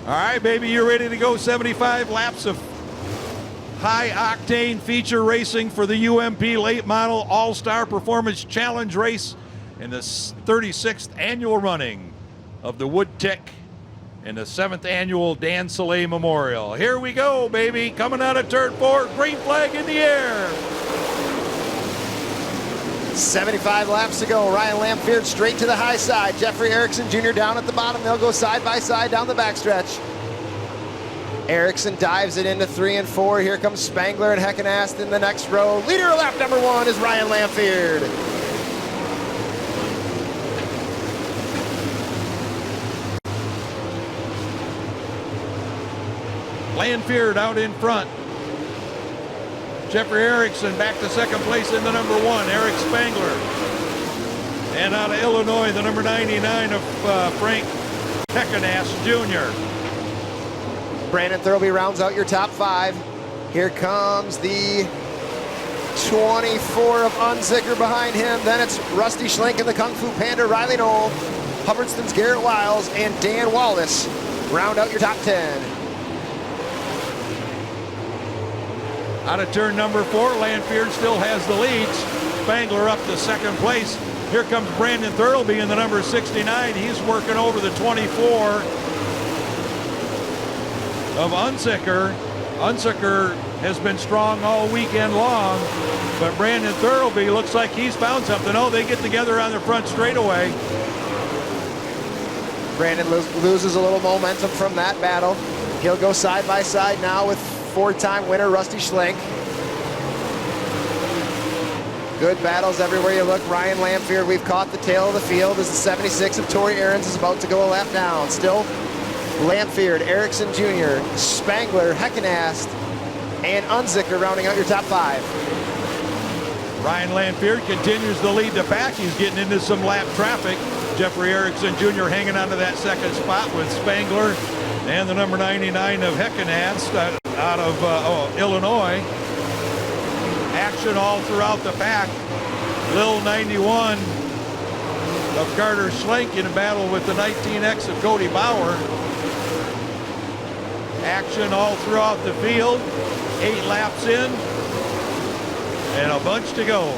All right, baby, you're ready to go. 75 laps of high-octane feature racing for the UMP Late Model All-Star Performance Challenge race in the 36th annual running of the Wood Tic and the 7th annual Dan Soleil Memorial. Here we go, baby. Coming out of turn 4, green flag in the air. 75 laps to go. Ryan Lamphere straight to the high side. Jeffrey Erickson Jr. down at the bottom. They'll go side by side down the backstretch. Erickson dives it into 3 and 4. Here comes Spangler and Heckenast in the next row. Leader of lap number 1 is Ryan Lamphere. Lamphere out in front. Jeffrey Erickson back to second place in the number 1, Eric Spangler. And out of Illinois, the number 99 of Frank Heckenast Jr. Brandon Thurlby rounds out your top 5. Here comes the 24 of Unzicker behind him. Then it's Rusty Schlenk and the Kung Fu Panda, Riley Knoll. Hubbardston's Garrett Wiles and Dan Wallace round out your top 10. Out of turn number 4, Lamphere still has the lead. Spangler up to second place. Here comes Brandon Thurlby in the number 69. He's working over the 24 of Unzicker. Unzicker has been strong all weekend long, but Brandon Thurlby looks like he's found something. Oh, they get together on the front straightaway. Brandon loses a little momentum from that battle. He'll go side by side now with 4-time winner Rusty Schlenk. Good battles everywhere you look. Ryan Lamphere, we've caught the tail of the field as the 76 of Tori Aarons is about to go a lap down. Still Lamphere, Erickson Jr., Spangler, Heckenast, and Unzicker rounding out your top 5. Ryan Lamphere continues to lead the pack. He's getting into some lap traffic. Jeffrey Erickson Jr. hanging on to that second spot with Spangler and the number 99 of Heckenast out of Illinois. Action all throughout the pack. Lil 91 of Carter Schlenk in a battle with the 19X of Cody Bauer. Action all throughout the field. 8 laps in and a bunch to go.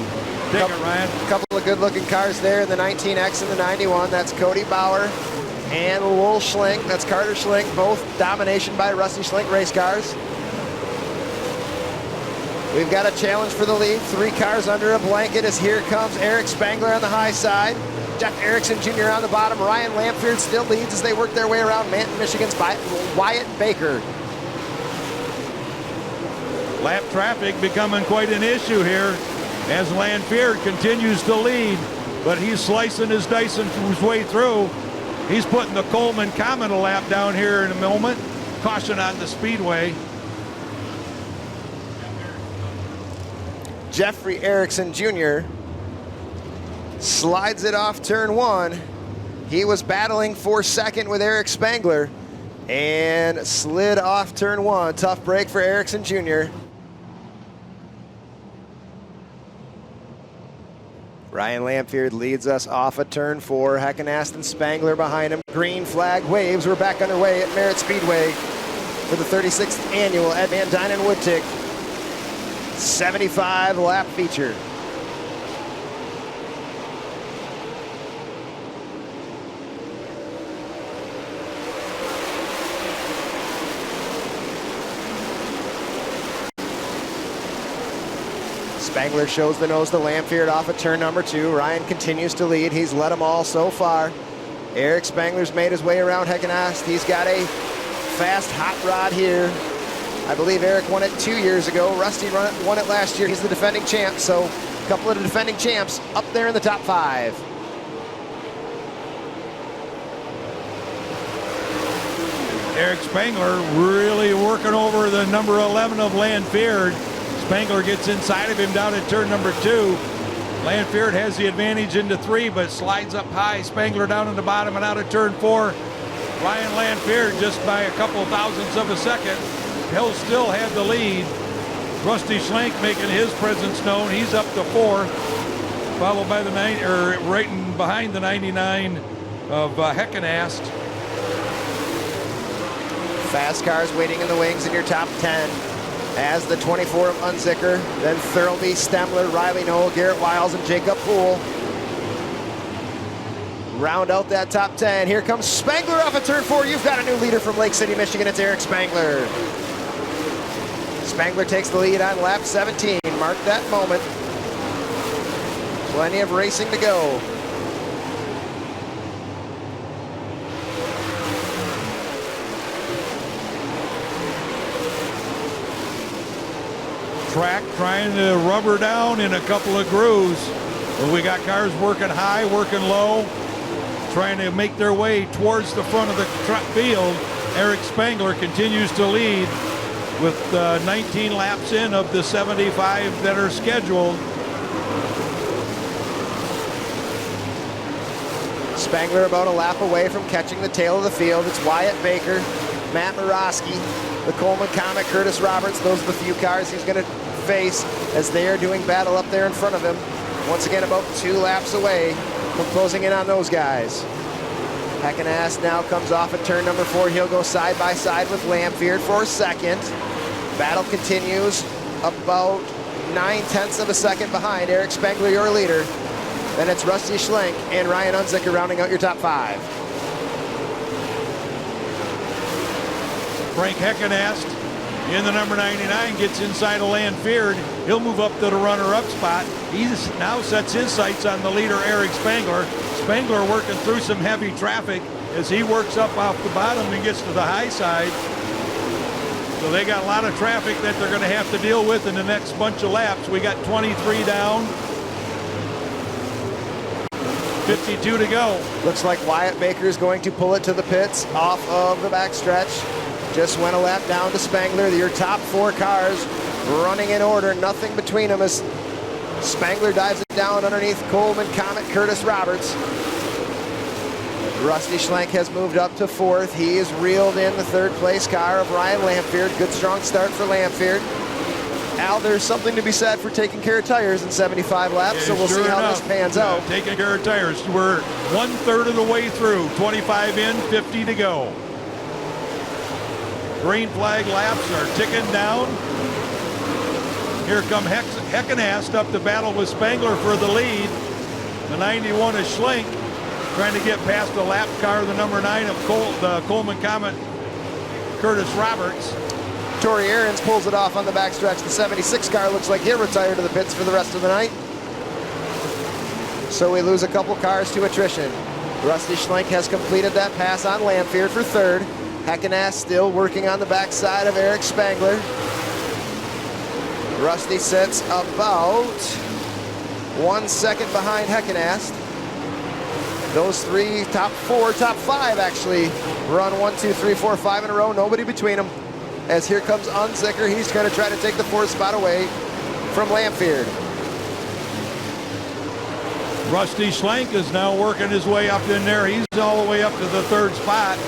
Take it, Ryan. A couple of good-looking cars there in the 19X and the 91. That's Cody Bauer and Lil Schlenk. That's Carter Schlenk, both domination by Rusty Schlenk race cars. We've got a challenge for the lead. 3 cars under a blanket as here comes Eric Spangler on the high side. Jeff Erickson Jr. on the bottom. Ryan Lamphere still leads as they work their way around Manton, Michigan's Wyatt Baker. Lap traffic becoming quite an issue here as Lamphere continues to lead, but he's slicing his dice and his way through. He's putting the Coleman Common a lap down here in a moment. Caution on the speedway. Jeffrey Erickson Jr. slides it off turn 1. He was battling for second with Eric Spangler and slid off turn 1. Tough break for Erickson Jr. Ryan Lamphere leads us off of turn 4. Heckenast and Spangler behind him. Green flag waves. We're back underway at Merritt Speedway for the 36th annual Ed Van Dynen Wood Tic 75 lap feature. Spangler shows the nose to Lamphere off at turn number 2. Ryan continues to lead. He's led them all so far. Eric Spangler's made his way around Heckenast. He's got a fast hot rod here. I believe Eric won it 2 years ago. Rusty won it last year. He's the defending champ, so a couple of the defending champs up there in the top 5. Eric Spangler really working over the number 11 of Lamphere. Spangler gets inside of him down at turn number 2. Lamphere has the advantage into 3, but slides up high. Spangler down in the bottom and out of turn 4. Ryan Lamphere just by a couple thousandths of a second. He'll still have the lead. Rusty Schlenk making his presence known. He's up to 4, followed by the right in behind the 99 of Heckenast. Fast cars waiting in the wings in your top 10. As the 24 of Unzicker, then Thurlby, Stemler, Riley Knoll, Garrett Wiles, and Jacob Poole round out that top 10. Here comes Spangler off of turn 4. You've got a new leader from Lake City, Michigan. It's Eric Spangler. Spangler takes the lead on lap 17. Mark that moment. Plenty of racing to go. Track trying to rubber down in a couple of grooves. But we got cars working high, working low, trying to make their way towards the front of the field. Eric Spangler continues to lead with 19 laps in of the 75 that are scheduled. Spangler about a lap away from catching the tail of the field. It's Wyatt Baker, Matt Morosky, the Coleman Comet, Curtis Roberts. Those are the few cars he's going to face as they are doing battle up there in front of him. Once again, about 2 laps away from closing in on those guys. Heckenast now comes off at turn number 4. He'll go side by side with Lamphere for a second. Battle continues about 9/10 of a second behind Eric Spangler, your leader. Then it's Rusty Schlenk and Ryan Unzicker rounding out your top 5. Frank Heckenast in the number 99 gets inside of Lamphere. He'll move up to the runner-up spot. He now sets his sights on the leader, Eric Spangler. Spangler working through some heavy traffic as he works up off the bottom and gets to the high side. So they got a lot of traffic that they're going to have to deal with in the next bunch of laps. We got 23 down, 52 to go. Looks like Wyatt Baker is going to pull it to the pits off of the backstretch. Just went a lap down to Spangler. Your top 4 cars running in order, nothing between them as Spangler dives it down underneath Coleman Comet, Curtis Roberts. Rusty Schlenk has moved up to 4th. He is reeled in the 3rd place car of Ryan Lamphere. Good strong start for Lamphere. Al, there's something to be said for taking care of tires in 75 laps, so we'll see how this pans out. Taking care of tires. We're 1/3 of the way through. 25 in, 50 to go. Green flag laps are ticking down. Here come Heckenast up to battle with Spangler for the lead. The 91 is Schlenk trying to get past the lap car, the number 9 of the Coleman Comet, Curtis Roberts. Tori Aarons pulls it off on the backstretch. The 76 car looks like he'll retire to the pits for the rest of the night. So we lose a couple cars to attrition. Rusty Schlenk has completed that pass on Lamphere for 3rd. Heckenast still working on the backside of Eric Spangler. Rusty sits about 1 second behind Heckenast. Those 3, top 4, top 5 actually run 1, 2, 3, 4, 5 in a row. Nobody between them. As here comes Unzicker. He's going to try to take the 4th spot away from Lamphere. Rusty Schlenk is now working his way up in there. He's all the way up to the 3rd spot.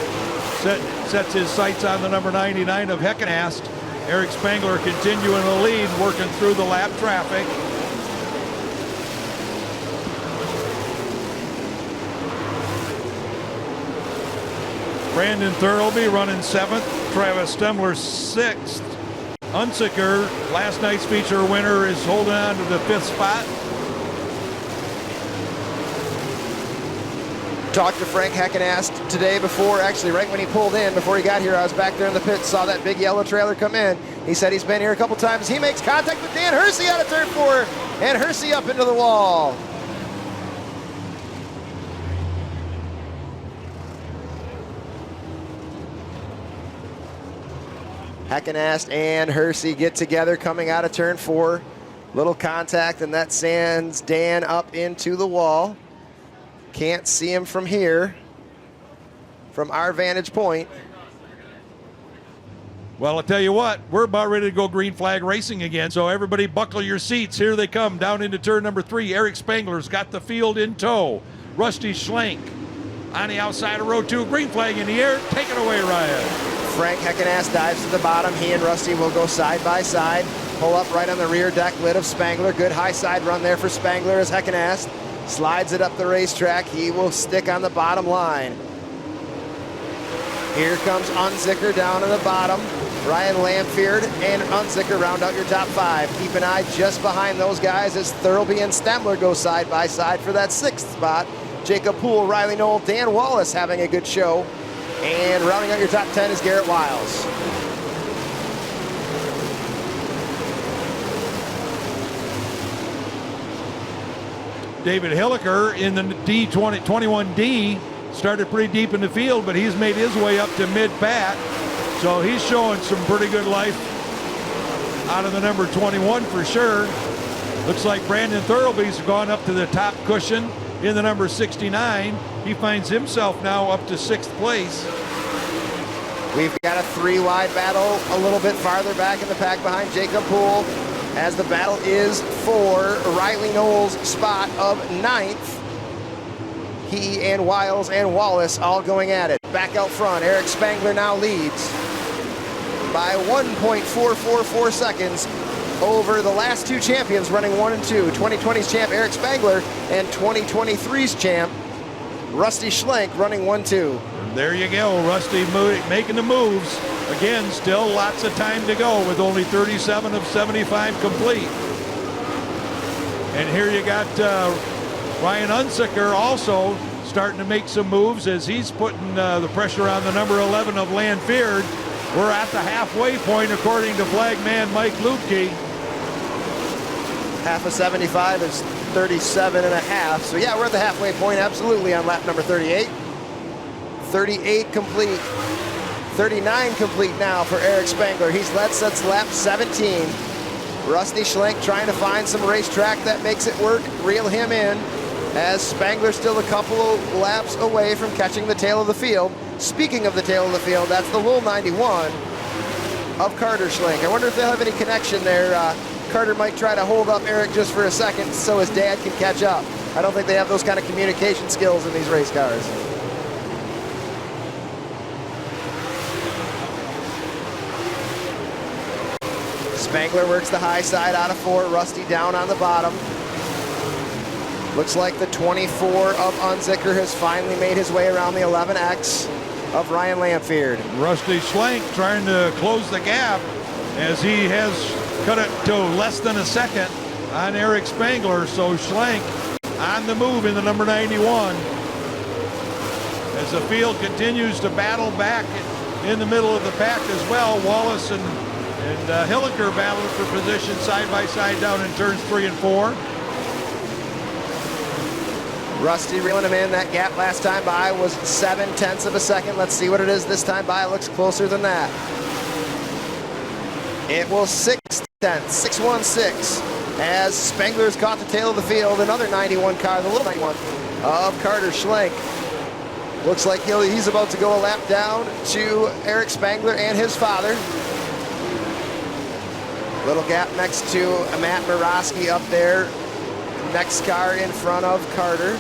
Sets his sights on the number 99 of Heckenast. Eric Spangler continuing the lead, working through the lap traffic. Brandon Thurlby running 7th. Travis Stemler 6th. Unzicker, last night's feature winner, is holding on to the 5th spot. Talked to Frank Heckenast today before, actually right when he pulled in, before he got here. I was back there in the pits, saw that big yellow trailer come in. He said he's been here a couple times. He makes contact with Dan Hersey out of turn 4, and Hersey up into the wall. Heckenast and Hersey get together coming out of turn 4. Little contact, and that sends Dan up into the wall. Can't see him from here, from our vantage point. Well, I'll tell you what, we're about ready to go green flag racing again, so everybody buckle your seats. Here they come down into turn number 3. Eric Spangler's got the field in tow. Rusty Schlenk on the outside of row 2. Green flag in the air. Take it away, Ryan. Frank Heckenast dives to the bottom. He and Rusty will go side by side. Pull up right on the rear deck lid of Spangler. Good high side run there for Spangler as Heckenast slides it up the racetrack. He will stick on the bottom line. Here comes Unzicker down in the bottom. Ryan Lamphere and Unzicker round out your top 5. Keep an eye just behind those guys as Thurlby and Stemmler go side by side for that 6th spot. Jacob Poole, Riley Knoll, Dan Wallace having a good show. And rounding out your top 10 is Garrett Wiles. David Hilliker in the D21D started pretty deep in the field, but he's made his way up to mid-pack. So he's showing some pretty good life out of the number 21 for sure. Looks like Brandon Thurlby's gone up to the top cushion in the number 69. He finds himself now up to 6th place. We've got a 3-wide battle a little bit farther back in the pack behind Jacob Poole, as the battle is for Riley Knoll's spot of 9th. He and Wiles and Wallace all going at it. Back out front, Eric Spangler now leads by 1.444 seconds over the last 2 champions running 1 and 2. 2020's champ Eric Spangler and 2023's champ Rusty Schlenk running 1-2. There you go, Rusty making the moves. Again, still lots of time to go with only 37 of 75 complete. And here you got Ryan Unzicker also starting to make some moves as he's putting the pressure on the number 11 of Lamphere. We're at the halfway point according to flagman Mike Lutke. Half of 75 is 37 and a half. So yeah, we're at the halfway point, absolutely, on lap number 38. 38 complete. 39 complete now for Eric Spangler. He's led since lap 17. Rusty Schlenk trying to find some racetrack that makes it work, reel him in, as Spangler still a couple of laps away from catching the tail of the field. Speaking of the tail of the field, that's the Wool 91 of Carter Schlenk. I wonder if they'll have any connection there. Carter might try to hold up Eric just for a second so his dad can catch up. I don't think they have those kind of communication skills in these race cars. Spangler works the high side out of 4, Rusty down on the bottom. Looks like the 24 of Unzicker has finally made his way around the 11X of Ryan Lamphere. Rusty Schlenk trying to close the gap as he has cut it to less than a second on Eric Spangler. So Schlenk on the move in the number 91. As the field continues to battle back in the middle of the pack as well, Wallace and Hilliker battling for position side by side down in turns 3 and 4. Rusty reeling him in. That gap last time by was 0.7 of a second. Let's see what it is this time by. It looks closer than that. It will 6/10, 6:16, as Spangler's caught the tail of the field. Another 91 car, the little 91 of Carter Schlenk. Looks like he's about to go a lap down to Eric Spangler and his father. Little gap next to Matt Murawski up there. Next car in front of Carter.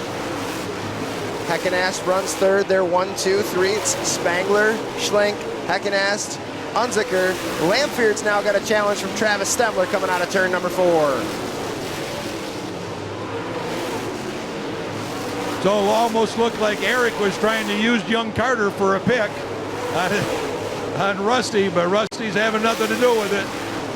Heckenast runs 3rd. They're 1, 2, 3. It's Spangler, Schlenk, Heckenast, Unzicker. Lamphere's now got a challenge from Travis Stemmler coming out of turn number 4. So it almost looked like Eric was trying to use young Carter for a pick on Rusty, but Rusty's having nothing to do with it.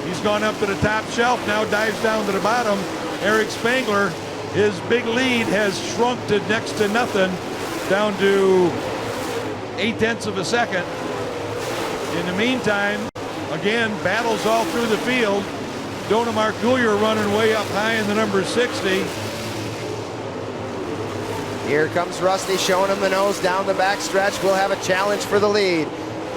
He's gone up to the top shelf, now dives down to the bottom. Eric Spangler, his big lead has shrunk to next to nothing, down to 0.8 of a second. In the meantime, again, battles all through the field. Dona Marculier running way up high in the number 60. Here comes Rusty showing him the nose down the back stretch. We'll have a challenge for the lead.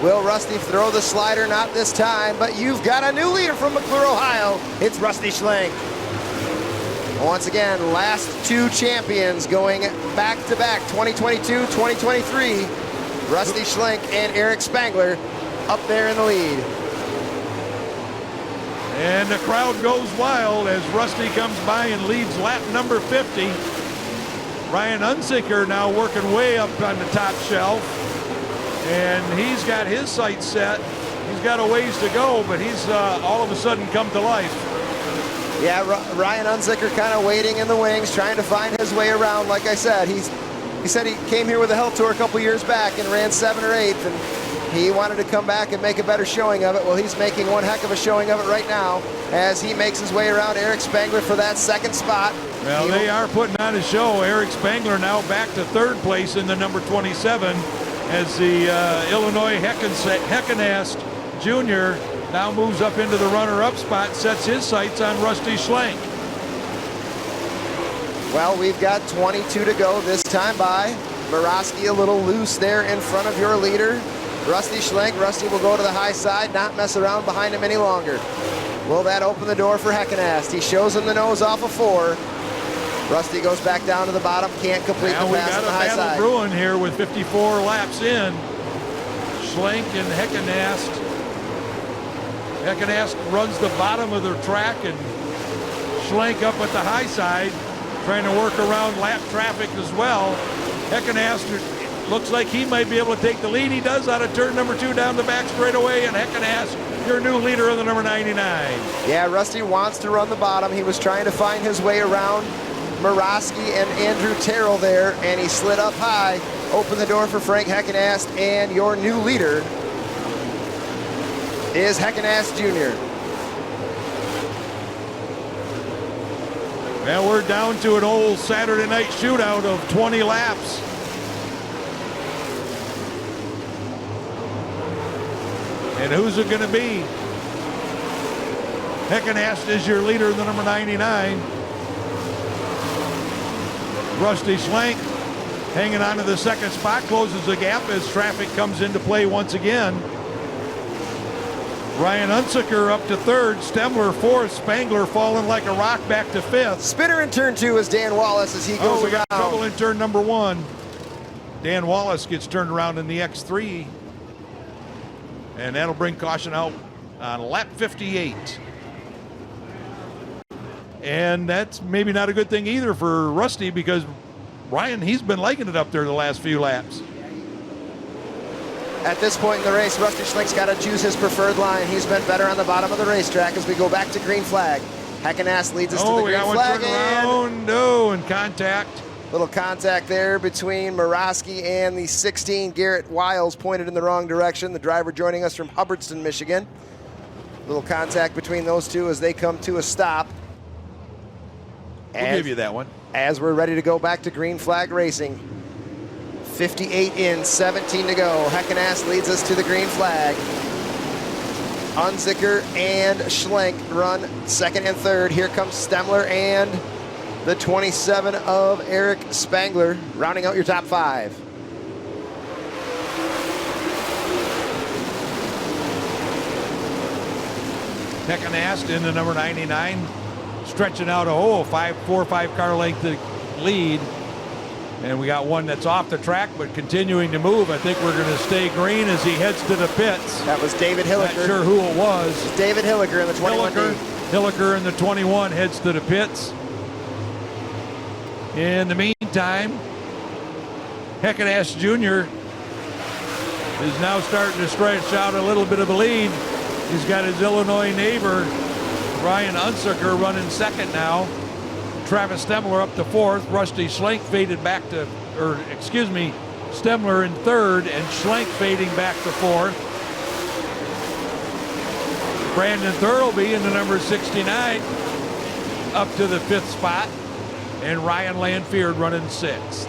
Will Rusty throw the slider? Not this time, but you've got a new leader from McClure, Ohio. It's Rusty Schlenk. Once again, last 2 champions going back-to-back, 2022, 2023. Rusty Schlenk and Eric Spangler up there in the lead. And the crowd goes wild as Rusty comes by and leads lap number 50. Ryan Unzicker now working way up on the top shelf. And he's got his sights set. He's got a ways to go, but he's all of a sudden come to life. Yeah, Ryan Unzicker kind of waiting in the wings, trying to find his way around. Like I said, he said he came here with a Hell Tour a couple years back and ran 7th or 8th, and He wanted to come back and make a better showing of it. Well, he's making one heck of a showing of it right now as he makes his way around Eric Spangler for that second spot. Well, they are putting on a show. Eric Spangler now back to third place in the number 27 as the Illinois Heckenast Jr. now moves up into the runner-up spot, sets his sights on Rusty Schlenk. Well, we've got 22 to go this time by. Morosky a little loose there in front of your leader, Rusty Schlenk. Rusty will go to the high side, not mess around behind him any longer. Will that open the door for Heckenast? He shows him the nose off of 4. Rusty goes back down to the bottom, can't complete the pass on the high side. We got a battle brewing here with 54 laps in. Schlenk and Heckenast. Heckenast runs the bottom of the track and Schlenk up at the high side, trying to work around lap traffic as well. Heckenast looks like he might be able to take the lead. He does out of turn number 2 down the back straightaway, and Heckenast, your new leader of the number 99. Yeah, Rusty wants to run the bottom. He was trying to find his way around Morosky and Andrew Terrell there, and he slid up high, opened the door for Frank Heckenast, and your new leader is Heckenast Jr. Well, we're down to an old Saturday night shootout of 20 laps. And who's it going to be? Heckenast is your leader, the number 99. Rusty Schlenk hanging on to the second spot, closes the gap as traffic comes into play once again. Ryan Unsicker up to third, Stemmler fourth, Spangler falling like a rock back to fifth. Spinner in turn 2 is Dan Wallace as he goes we got around. trouble in turn number 1. Dan Wallace gets turned around in the X3. And that'll bring caution out on lap 58. And that's maybe not a good thing either for Rusty because Ryan, he's been liking it up there the last few laps. At this point in the race, Rusty Schlenk's got to choose his preferred line. He's been better on the bottom of the racetrack as we go back to green flag. Heckenast leads us to the green flag. And contact. Little contact there between Morosky and the 16, Garrett Wiles, pointed in the wrong direction. The driver joining us from Hubbardston, Michigan. Little contact between those two as they come to a stop. We'll give you that one. As we're ready to go back to green flag racing. 58 in, 17 to go. Heckenast leads us to the green flag. Unsicker and Schlenk run second and third. Here comes Stemmler and the 27 of Eric Spangler, rounding out your top 5. Heckenast in the number 99, stretching out a 4 or 5 car length lead. And we got one that's off the track, but continuing to move. I think we're going to stay green as he heads to the pits. That was David Hilliker. Not sure who it was. David Hilliker in the 21. Hilliker in the 21 heads to the pits. In the meantime, Heckenast Jr. is now starting to stretch out a little bit of a lead. He's got his Illinois neighbor, Ryan Unsicker, running second now. Travis Stemmler up to fourth. Rusty Schlenk faded back to, Stemmler in third and Schlenk fading back to fourth. Brandon Thurlby in the number 69 up to the 5th spot. And Ryan Lanfeard running 6th.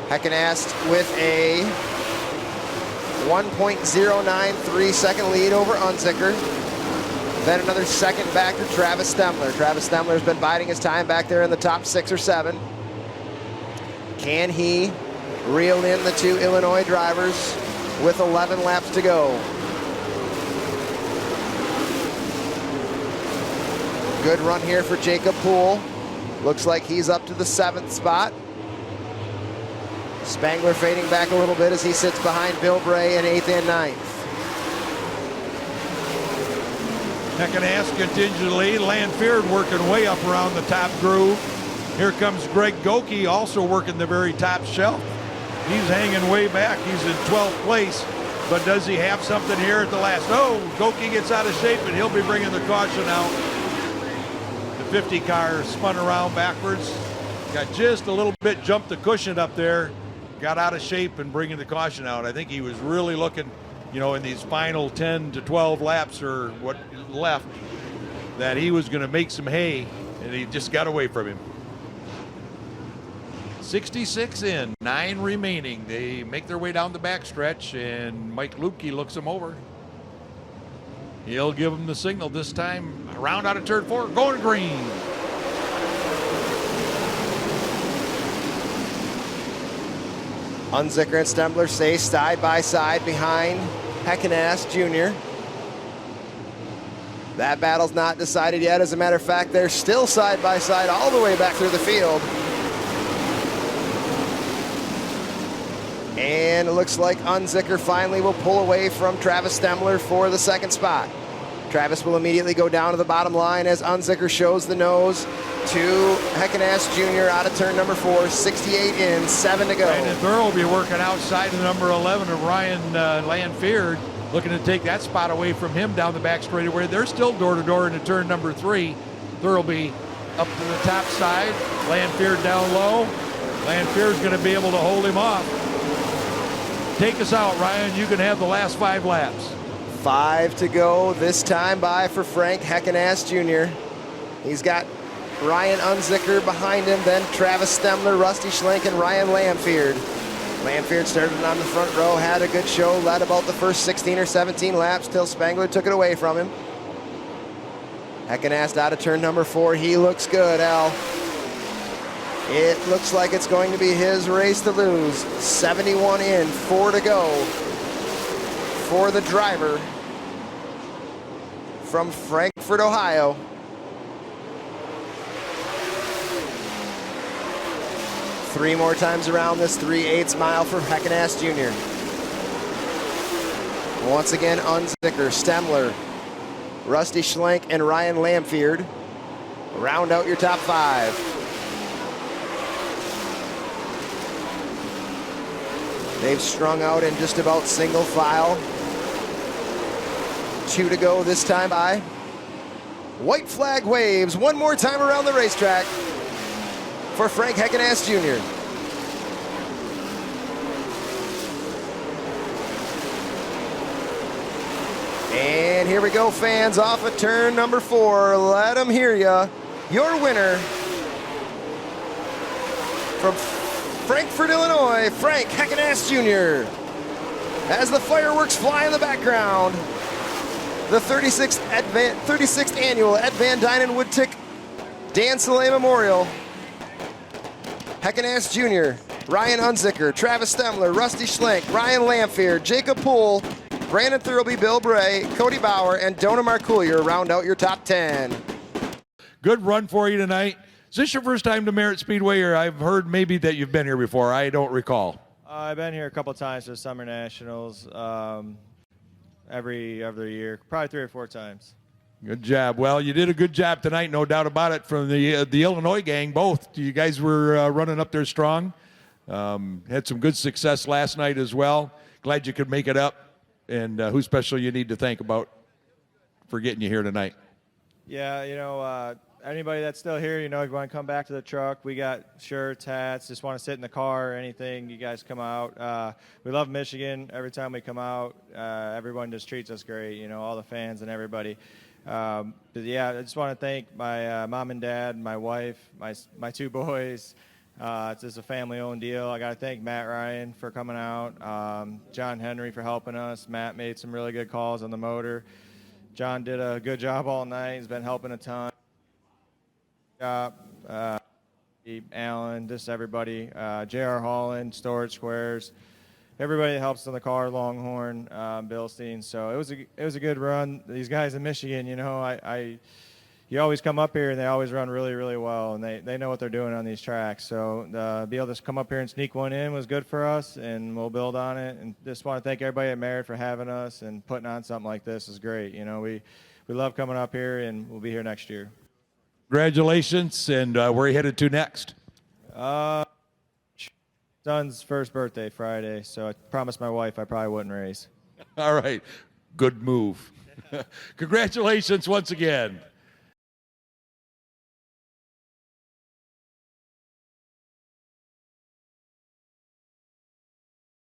Heckenast with a 1.093 second lead over Unsicker. Then another second back to Travis Stemmler. Travis Stemmler's been biding his time back there in the top 6 or 7. Can he reel in the 2 Illinois drivers with 11 laps to go? Good run here for Jacob Poole. Looks like he's up to the 7th spot. Spangler fading back a little bit as he sits behind Bill Bray in 8th and 9th. Heckenast continues to lead. Lanfeard working way up around the top groove. Here comes Greg Goki, also working the very top shelf. He's hanging way back. He's in 12th place. But does he have something here at the last? Oh, Goki gets out of shape and he'll be bringing the caution out. The 50 car spun around backwards. Got just a little bit jumped the cushion up there. got out of shape and bringing the caution out. I think he was really looking, you know, in these final 10 to 12 laps or what left, that he was going to make some hay, and he just got away from him. 66 in, 9 remaining. They make their way down the backstretch, and Mike Lukey looks them over. He'll give them the signal this time. Around out of turn 4, going green. Unzicker and Stembler stay side by side behind Heckenast Jr. That battle's not decided yet. As a matter of fact, they're still side by side all the way back through the field. And it looks like Unzicker finally will pull away from Travis Stembler for the second spot. Travis will immediately go down to the bottom line as Unzicker shows the nose to Heckenast Jr. out of turn number 4, 68 in, 7 to go. Brandon Thurl will be working outside of number 11 of Ryan Landfeard, looking to take that spot away from him down the back straightaway. They're still door-to-door into turn number 3. Thurl will be up to the top side, Landfeard down low. Landfeard's going to be able to hold him off. Take us out, Ryan. You can have the last 5 laps. 5 to go this time by for Frank Heckenast Jr. He's got Ryan Unzicker behind him, then Travis Stembler, Rusty Schlenk, and Ryan Landfeard. Landfeard started on the front row, had a good show, led about the first 16 or 17 laps till Spangler took it away from him. Heckenast out of turn number 4. He looks good, Al. It looks like it's going to be his race to lose. 71 in, 4 to go for the driver from Frankfort, Ohio. Three more times around this 3/8 mile for Heckenast Jr. Once again, Unzicker, Stembler, Rusty Schlenk, and Ryan Landfeard round out your top 5. They've strung out in just about single file. 2 to go this time by. White flag waves one more time around the racetrack for Frank Heckenast Jr. And here we go, fans, off of turn number 4. Let them hear ya. Your winner from Frankfort, Illinois, Frank Heckenast Jr. As the fireworks fly in the background, the 36th annual Ed Van Dynen Wood Tic Dan Soleil Memorial. Heckenast Jr., Ryan Unzicker, Travis Stembler, Rusty Schlenk, Ryan Landfeard, Jacob Poole, Brandon Thurlby, Bill Bray, Cody Bauer, and Dona Marcoullier round out your top 10. Good run for you tonight. Is this your first time to Merritt Speedway, or I've heard maybe that you've been here before? I don't recall. I've been here a couple times for Summer Nationals, every year, probably 3 or 4 times. Good job. Well, you did a good job tonight, no doubt about it, from the Illinois gang, both. You guys were running up there strong. Had some good success last night as well. Glad you could make it up. And who's special you need to thank about for getting you here tonight? Yeah, you know, anybody that's still here, you know, if you want to come back to the truck, we got shirts, hats, just want to sit in the car or anything, you guys come out. We love Michigan. Every time we come out, everyone just treats us great, you know, all the fans and everybody. But yeah, I just want to thank my mom and dad, my wife, my 2 boys. It's just a family-owned deal. I got to thank Matt Ryan for coming out, John Henry for helping us. Matt made some really good calls on the motor. John did a good job all night. He's been helping a ton. Alan, just everybody. J.R. Holland, Storage Squares. Everybody that helps in the car, Longhorn, Bilstein. So it was a good run. These guys in Michigan, you know, you always come up here and they always run really, really well, and they know what they're doing on these tracks. So be able to come up here and sneak one in was good for us, and we'll build on it. And just want to thank everybody at Merritt for having us, and putting on something like this is great. You know, we love coming up here, and we'll be here next year. Congratulations, and where are you headed to next? Son's first birthday Friday, so I promised my wife I probably wouldn't race. All right, good move. Congratulations once again.